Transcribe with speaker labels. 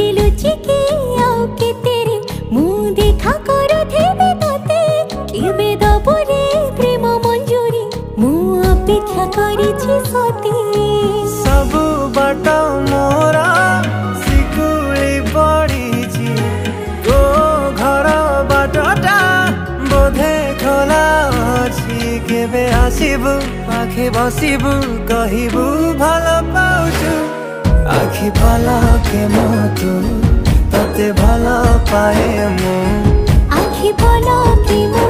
Speaker 1: लुचिके आउ के तेरे मुँह देखा करो थेबे तते केबे दबरे प्रेम मंजूरी मुँह अपेक्षा करिछि सती
Speaker 2: सब बाट मोरा सिकुली पड़िछि तो घर बाटटा बोधे खोला अछि केबे आसिबु पाखे बसिबु कहिबु भल पाउछु आखि पलके तते भल पाए मु
Speaker 1: आखि पलके